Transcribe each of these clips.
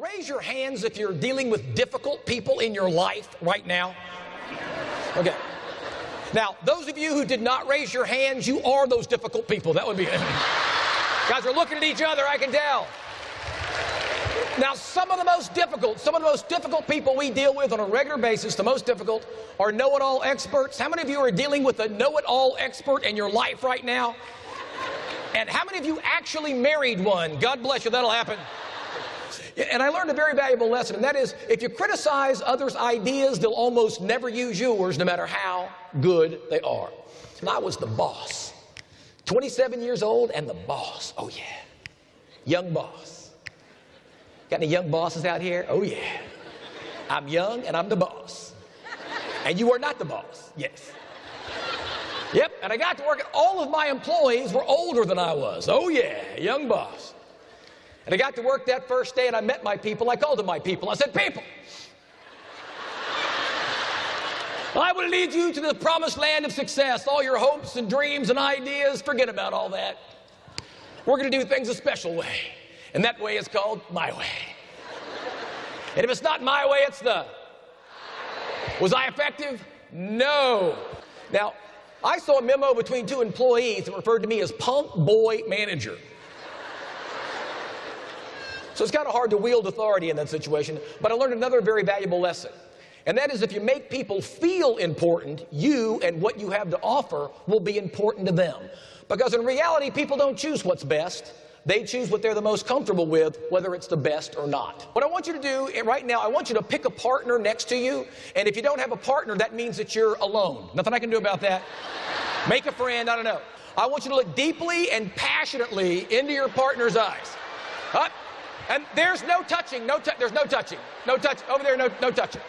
raise your hands if you're dealing with difficult people in your life right now. Okay. Now, those of you who did not raise your hands, you are those difficult people. That would be it. Guys are looking at each other, I can tell. Now, some of the most difficult people we deal with on a regular basis, the most difficult, are know-it-all experts. How many of you are dealing with a know-it-all expert in your life right now? And how many of you actually married one? God bless you, that'll happen. And I learned a very valuable lesson, and that is, if you criticize others' ideas, they'll almost never use yours, no matter how good they are. And I was the boss. 27 years old and the boss. Oh, yeah. Young boss. Got any young bosses out here? Oh, yeah. I'm young and I'm the boss. And you are not the boss. Yes. Yep, and I got to work at all of my employees were older than I was. Oh, yeah, young boss. And I got to work that first day, and I met my people. I called them my people. I said, people, I will lead you to the promised land of success. All your hopes and dreams and ideas, forget about all that. We're going to do things a special way. And that way is called my way. And if it's not my way, it's the... Was I effective? No. Now, I saw a memo between two employees that referred to me as punk boy manager. So it's kind of hard to wield authority in that situation, but I learned another very valuable lesson. And that is, if you make people feel important, you and what you have to offer will be important to them. Because in reality, people don't choose what's best. They choose what they're the most comfortable with, whether it's the best or not. What I want you to do right now, I want you to pick a partner next to you. And if you don't have a partner, that means that you're alone. Nothing I can do about that. Make a friend, I don't know. I want you to look deeply and passionately into your partner's eyes. And there's no touching, there's no touching. No touch, over there, no touching.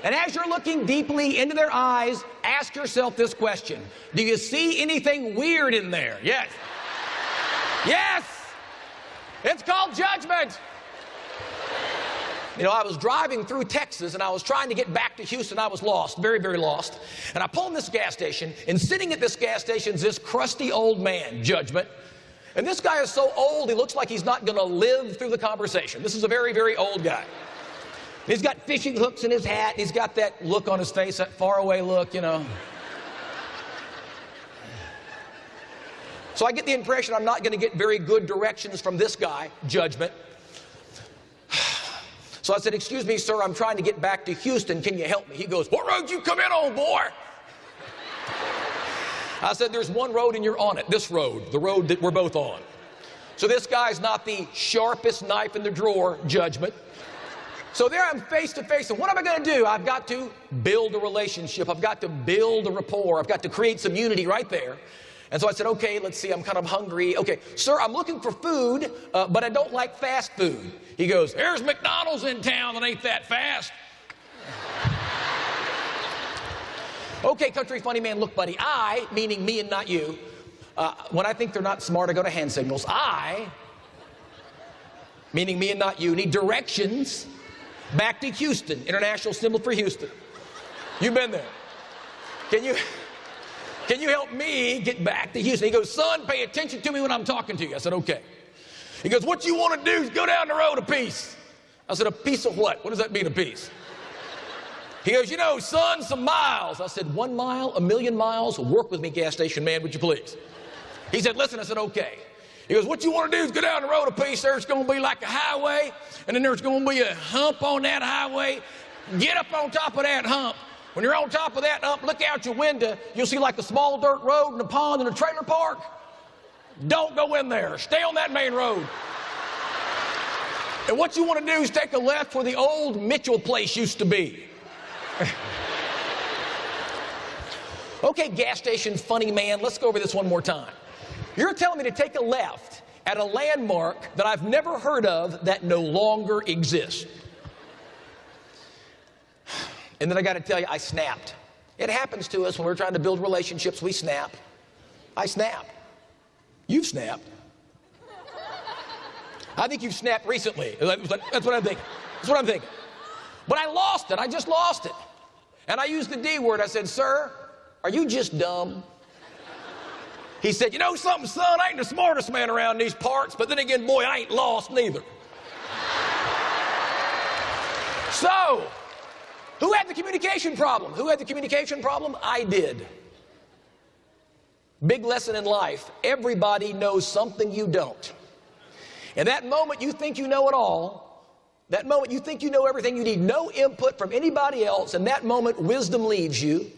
And as you're looking deeply into their eyes, ask yourself this question. Do you see anything weird in there? Yes. Yes! It's called judgment. You know, I was driving through Texas, and I was trying to get back to Houston. I was lost, very, very lost. And I pulled in this gas station, and sitting at this gas station is this crusty old man, Judgment. And this guy is so old, he looks like he's not going to live through the conversation. This is a very, very old guy. He's got fishing hooks in his hat, and he's got that look on his face, that faraway look, you know. So I get the impression I'm not going to get very good directions from this guy, Judgment. So I said, excuse me, sir, I'm trying to get back to Houston. Can you help me? He goes, what road you come in on, boy? I said, there's one road and you're on it. This road, the road that we're both on. So this guy's not the sharpest knife in the drawer, Judgment. So there I'm face to face, and what am I going to do? I've got to build a relationship. I've got to build a rapport. I've got to create some unity right there. And so I said, okay, let's see, I'm kind of hungry. Okay, sir, I'm looking for food, but I don't like fast food. He goes, there's McDonald's in town that ain't that fast. Okay, country funny man, look, buddy, I, meaning me and not you, when I think they're not smart, I go to hand signals. I, meaning me and not you, need directions back to Houston, international symbol for Houston. You've been there. Can you help me get back to Houston? He goes, son, pay attention to me when I'm talking to you. I said, okay. He goes, what you want to do is go down the road a piece. I said, a piece of what? What does that mean, a piece? He goes, you know, son, some miles. I said, 1 mile, 1,000,000 miles? Work with me, gas station man, would you please? He said, listen. I said, okay. He goes, what you want to do is go down the road a piece. There's going to be like a highway, and then there's going to be a hump on that highway. Get up on top of that hump. When you're on top of that hump, look out your window. You'll see like a small dirt road and a pond and a trailer park. Don't go in there. Stay on that main road. And what you want to do is take a left where the old Mitchell place used to be. Okay, gas station funny man, let's go over this one more time. You're telling me to take a left at a landmark that I've never heard of that no longer exists. And then I got to tell you, I snapped. It happens to us when we're trying to build relationships. We snap. I snap. You've snapped. I think you've snapped recently. That's what I'm thinking. That's what I'm thinking. But I lost it. I just lost it. And I used the D word. I said, sir, are you just dumb? He said, you know something, son? I ain't the smartest man around these parts, but then again, boy, I ain't lost neither. So, who had the communication problem? Who had the communication problem? I did. Big lesson in life. Everybody knows something you don't. And that moment you think you know it all, that moment you think you know everything, you need no input from anybody else, and that moment wisdom leaves you.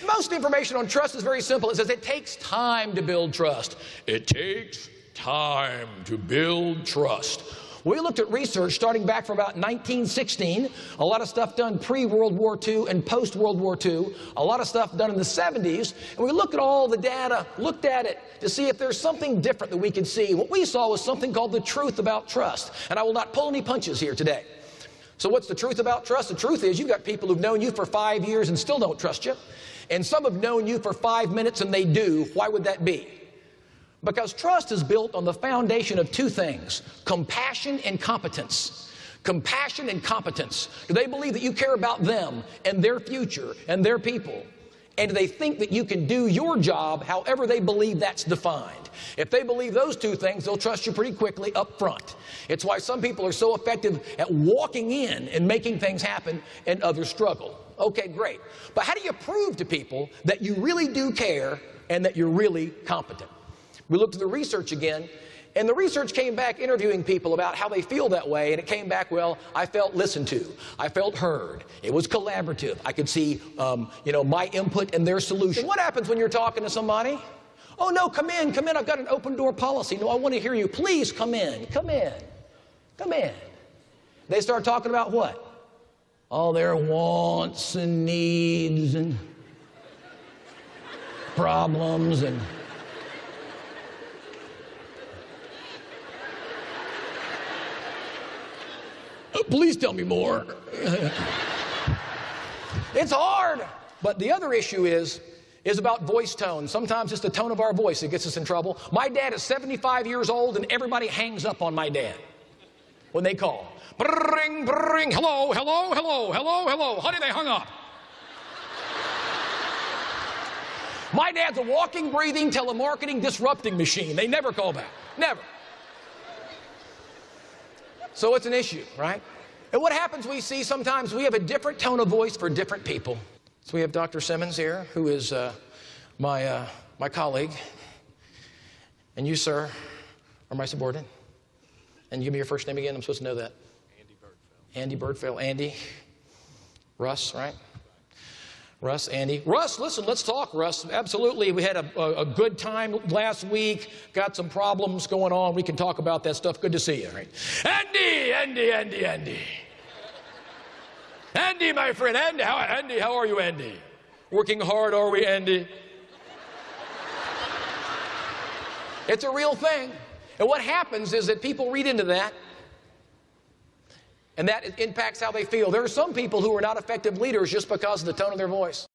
Most information on trust is very simple. It says it takes time to build trust. It takes time to build trust. We looked at research starting back from about 1916, a lot of stuff done pre-World War II and post-World War II, a lot of stuff done in the 70s, and we looked at all the data, looked at it to see if there's something different that we could see. What we saw was something called the truth about trust, and I will not pull any punches here today. So what's the truth about trust? The truth is you've got people who've known you for 5 years and still don't trust you, and some have known you for 5 minutes and they do. Why would that be? Because trust is built on the foundation of two things: compassion and competence. Compassion and competence. Do they believe that you care about them and their future and their people? And do they think that you can do your job however they believe that's defined? If they believe those two things, they'll trust you pretty quickly up front. It's why some people are so effective at walking in and making things happen and others struggle. Okay, great. But how do you prove to people that you really do care and that you're really competent? We looked at the research again, and the research came back interviewing people about how they feel that way, and it came back, well, I felt listened to. I felt heard. It was collaborative. I could see, my input and their solution. What happens when you're talking to somebody? Oh, no, come in. I've got an open door policy. No, I want to hear you. Please come in. Come in. They start talking about what? All their wants and needs and problems and... Please tell me more. It's hard. But the other issue is about voice tone. Sometimes it's the tone of our voice that gets us in trouble. My dad is 75 years old, and everybody hangs up on my dad when they call. Bring, bring, hello. Honey, they hung up. My dad's a walking, breathing, telemarketing, disrupting machine. They never call back. Never. So it's an issue, right? And what happens, we see sometimes we have a different tone of voice for different people. So we have Dr. Simmons here, who is my colleague. And you, sir, are my subordinate. And give me your first name again. I'm supposed to know that. Andy Birdfell. Andy. Russ, right? Russ, Andy. Russ, listen, let's talk, Russ. Absolutely. We had a good time last week. Got some problems going on. We can talk about that stuff. Good to see you. Right? Andy. Andy, my friend. Andy, how are you, Andy? Working hard, are we, Andy? It's a real thing. And what happens is that people read into that, and that impacts how they feel. There are some people who are not effective leaders just because of the tone of their voice.